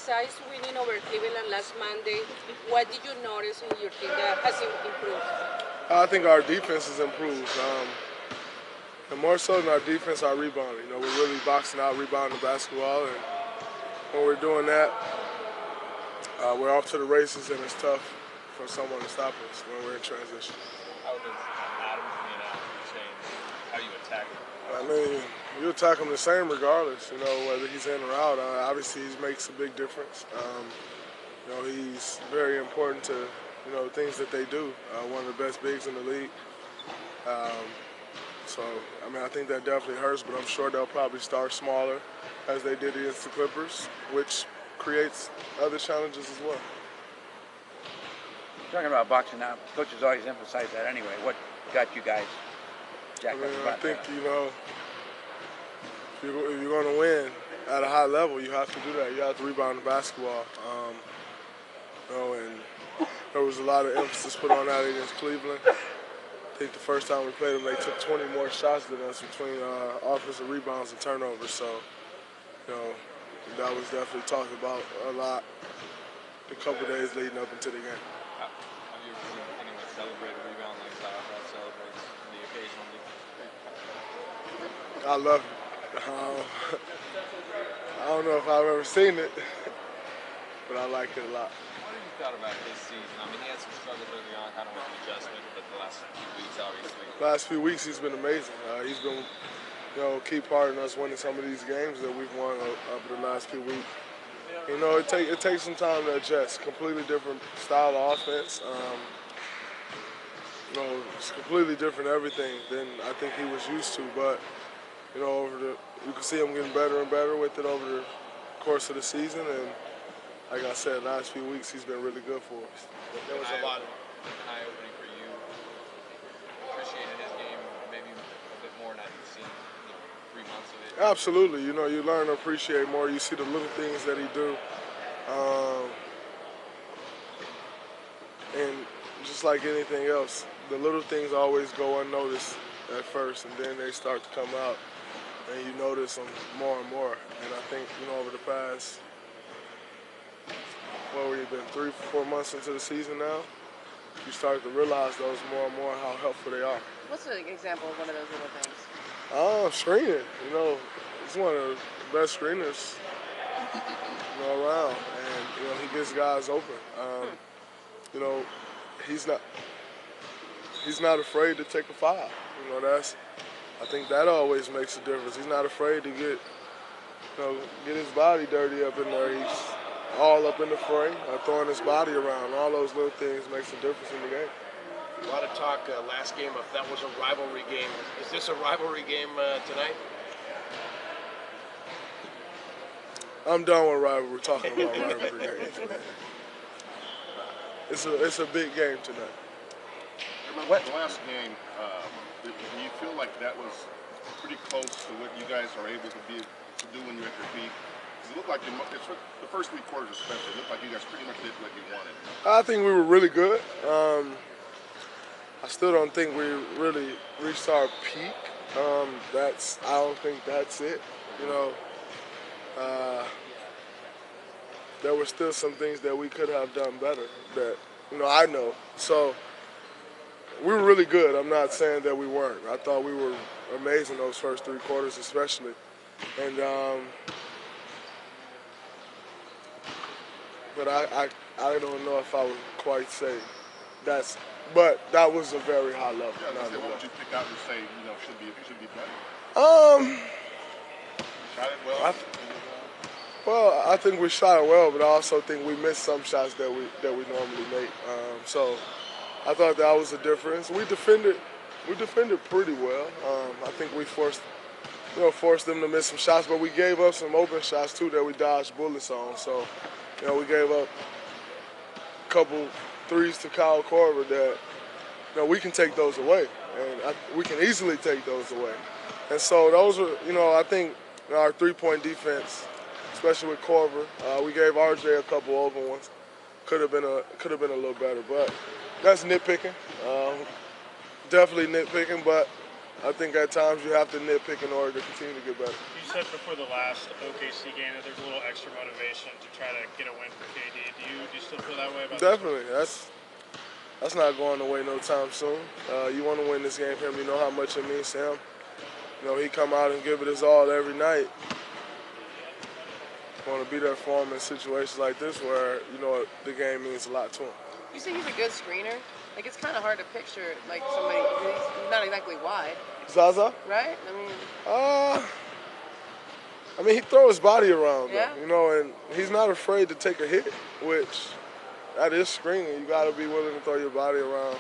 besides winning over Cleveland last Monday, what did you notice in your team that has improved? I think our defense has improved. And more so than our defense, our rebounding. You know, we're really boxing out, rebounding the basketball, and when we're doing that, we're off to the races, and it's tough for someone to stop us when we're in transition. How does Adam being out change how you attack him? I mean, you attack him the same regardless, you know, whether he's in or out. Obviously, he makes a big difference. You know, he's very important to, you know, things that they do. One of the best bigs in the league. So, I mean, I think that definitely hurts, but I'm sure they'll probably start smaller as they did against the Clippers, which creates other challenges as well. Talking about boxing out, coaches always emphasize that anyway. What got you guys jacked up? I think, you know, if you're going to win at a high level, you have to do that. You have to rebound the basketball. You know, and there was a lot of emphasis put on that against Cleveland. I think the first time we played them, they took 20 more shots than us between offensive rebounds and turnovers. So, you know, that was definitely talked about a lot the couple days leading up into the game. Have you ever seen anyone celebrate a rebound like that celebrates the occasional? I love it. I don't know if I've ever seen it, but I like it a lot. What have you thought about his season? I mean, he had some struggles early on, kind of with the adjustment, but the last few weeks, obviously. Last few weeks, he's been amazing. He's been, you know, a key part in us winning some of these games that we've won over the last few weeks. You know, it takes some time to adjust. Completely different style of offense. You know, it's completely different everything than I think he was used to. But you know, you can see him getting better and better with it over the course of the season. And like I said, last few weeks he's been really good for us. There was a lot of eye-opening for you. Appreciated his game maybe a bit more now you've seen 3 months of it. Absolutely. You know, you learn to appreciate more. You see the little things that he do. And just like anything else, the little things always go unnoticed at first, and then they start to come out, and you notice them more and more. And I think, you know, over the past, we've been 3-4 months into the season now, you start to realize those more and more how helpful they are. What's an example of one of those little things? Screening. You know, he's one of the best screeners, you know, around, and you know he gets guys open. You know, he's not afraid to take a foul. You know, I think that always makes a difference. He's not afraid to get his body dirty up in there. He's all up in the fray, throwing his body around. All those little things makes a difference in the game. A lot of talk last game if that was a rivalry game. Is this a rivalry game tonight? I'm done with rivalry. We're talking about rivalry games, man. It's a big game tonight. The last game, do you feel like that was pretty close to what you guys are able to do when you're at your peak? It looked like the first 3 quarters especially, it looked like you guys pretty much did what you wanted. I think we were really good. I still don't think we really reached our peak. I don't think that's it. You know, there were still some things that we could have done better that, you know, I know. So we were really good. I'm not saying that we weren't. I thought we were amazing those first 3 quarters especially. And but I don't know if I would quite say but that was a very high level. Yeah, what would you pick out and say, you know, should be better? Shot it well. I think we shot it well, but I also think we missed some shots that we normally make. So I thought that was a difference. We defended pretty well. I think we forced them to miss some shots, but we gave up some open shots too that we dodged bullets on. So, you know, we gave up a couple threes to Kyle Korver that, you know, we can take those away, and we can easily take those away. And so those were, you know, I think our 3-point defense, especially with Korver, we gave RJ a couple open ones. Could have been a little better, but that's nitpicking. Definitely nitpicking, but I think at times you have to nitpick in order to continue to get better. You said before the last OKC game that there's a little extra motivation to try to get a win for KD. Do you still feel that way about Definitely. That's not going away no time soon. You want to win this game for him. You know how much it means to him. You know, he come out and give it his all every night. Want to be there for him in situations like this where, you know, the game means a lot to him. You say he's a good screener? Like, it's kind of hard to picture, like, somebody, he's not exactly wide. Zaza? Right? I mean, he throws his body around, yeah. though, you know, and he's not afraid to take a hit, which that is screening. You got to be willing to throw your body around,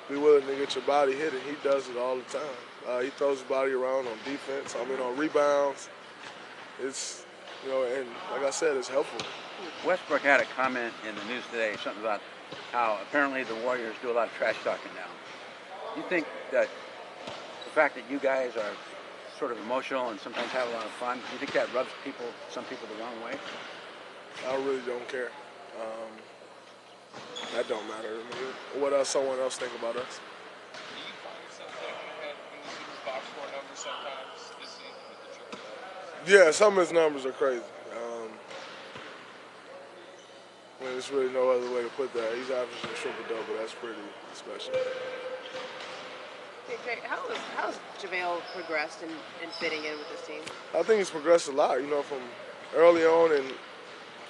be willing to get your body hit, and he does it all the time. He throws his body around on defense, on rebounds. It's, you know, and like I said, it's helpful. Westbrook had a comment in the news today, something about how apparently the Warriors do a lot of trash talking now. You think that the fact that you guys are sort of emotional and sometimes have a lot of fun, do you think that rubs some people the wrong way? I really don't care. That don't matter to me. What else someone else think about us? Do you find yourself thinking that when you see these box score numbers sometimes this season with the triple? Yeah, some of his numbers are crazy. There's really no other way to put that. He's averaging a triple-double. That's pretty special. Hey, Jay, how's JaVale progressed in fitting in with this team? I think he's progressed a lot, you know, from early on and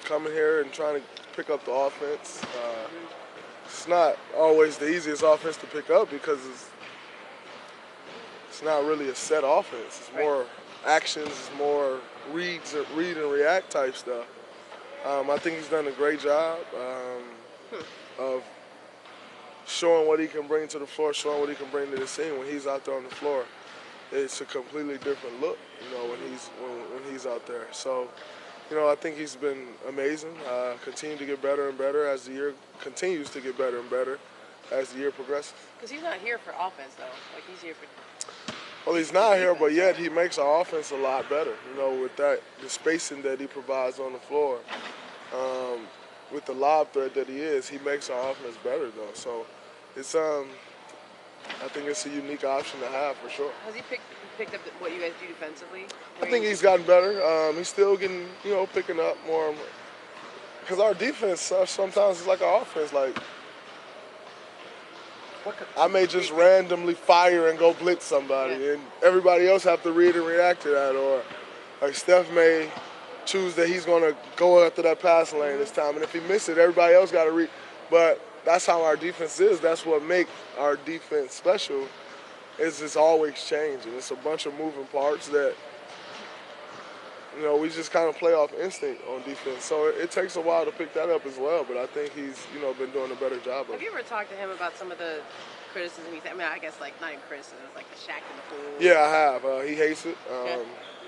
coming here and trying to pick up the offense. It's not always the easiest offense to pick up because it's not really a set offense. It's more actions, it's more read and react type stuff. I think he's done a great job of showing what he can bring to the floor, showing what he can bring to the team. When he's out there on the floor, it's a completely different look, you know, when he's out there. So, you know, I think he's been amazing. Continue to get better and better as the year continues to get better and better as the year progresses. Because he's not here for offense, though. Like, he's here for... Well, he's not here, but yet he makes our offense a lot better, you know, with the spacing that he provides on the floor. With the lob threat that he is, he makes our offense better, though. So it's, I think it's a unique option to have for sure. Has he picked up what you guys do defensively? I think he's gotten better. He's still getting, you know, picking up more. Because our defense sometimes is like our offense. Like, I may just randomly fire and go blitz somebody, and everybody else have to read and react to that. Or like Steph may choose that he's going to go after that pass lane this time, and if he misses it, everybody else got to read. But that's how our defense is. That's what makes our defense special. Is it's always changing. It's a bunch of moving parts that, you know, we just kind of play off instinct on defense. So it takes a while to pick that up as well. But I think he's, you know, been doing a better job of it. Have you ever talked to him about some of the criticism he's had? I mean, I guess, like, not even criticism, it's like the Shaq in the pool. Yeah, I have. He hates it.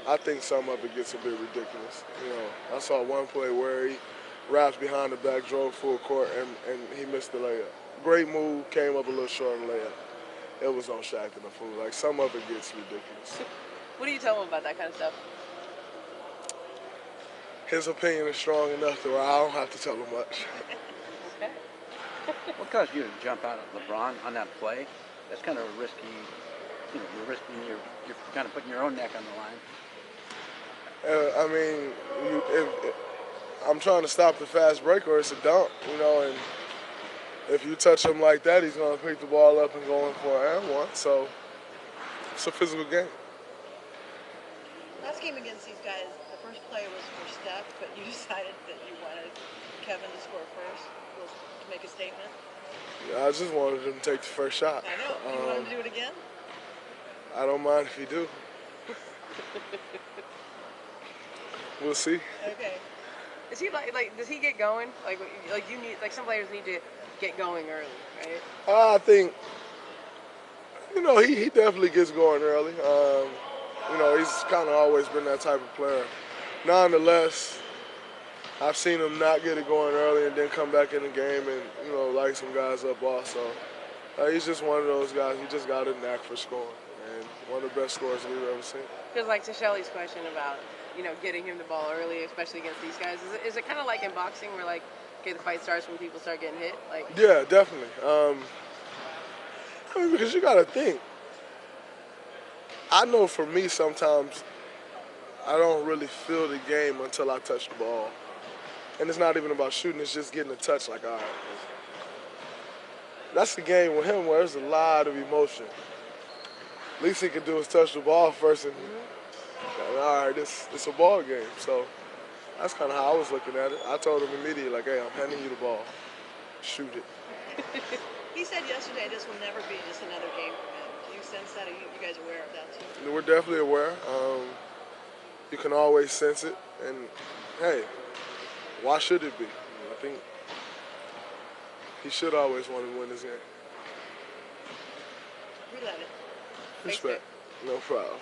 I think some of it gets a bit ridiculous. You know, I saw one play where he wraps behind the back, drove full court, and he missed the layup. Great move, came up a little short on the layup. It was on Shaqtin the fool. Like, some of it gets ridiculous. What do you tell him about that kind of stuff? His opinion is strong enough to where I don't have to tell him much. Okay. What caused you to jump out at LeBron on that play? That's kind of a risky, you know, you're kind of putting your own neck on the line. I mean, I'm trying to stop the fast break or it's a dunk, you know, and if you touch him like that, he's going to pick the ball up and go in for an and one. So it's a physical game. Last game against these guys, the first play was for Steph, but you decided that you wanted Kevin to score first to make a statement. Yeah, I just wanted him to take the first shot. I know. You want him to do it again? I don't mind if he do. We'll see. Okay. Is he like does he get going? Like you need, like, some players need to get going early, right? I think, you know, he definitely gets going early. You know, he's kind of always been that type of player. Nonetheless, I've seen him not get it going early and then come back in the game and, you know, light some guys up also. He's just one of those guys. He just got a knack for scoring, and one of the best scorers we've ever seen. Because, like, to Shelly's question about, you know, getting him the ball early, especially against these guys, is it kind of like in boxing where, like, okay, the fight starts when people start getting hit? Like, yeah, definitely. I mean, because you got to think. I know for me sometimes I don't really feel the game until I touch the ball. And it's not even about shooting, it's just getting a touch like, all right. That's the game with him where there's a lot of emotion. Least he can do is touch the ball first and all right, it's a ball game. So that's kind of how I was looking at it. I told him immediately, like, hey, I'm handing you the ball. Shoot it. He said yesterday this will never be just another game for him. Do you sense that? Are you guys aware of that too? We're definitely aware. You can always sense it. And, hey, why should it be? I think he should always want to win this game. We let it. Respect. No problem.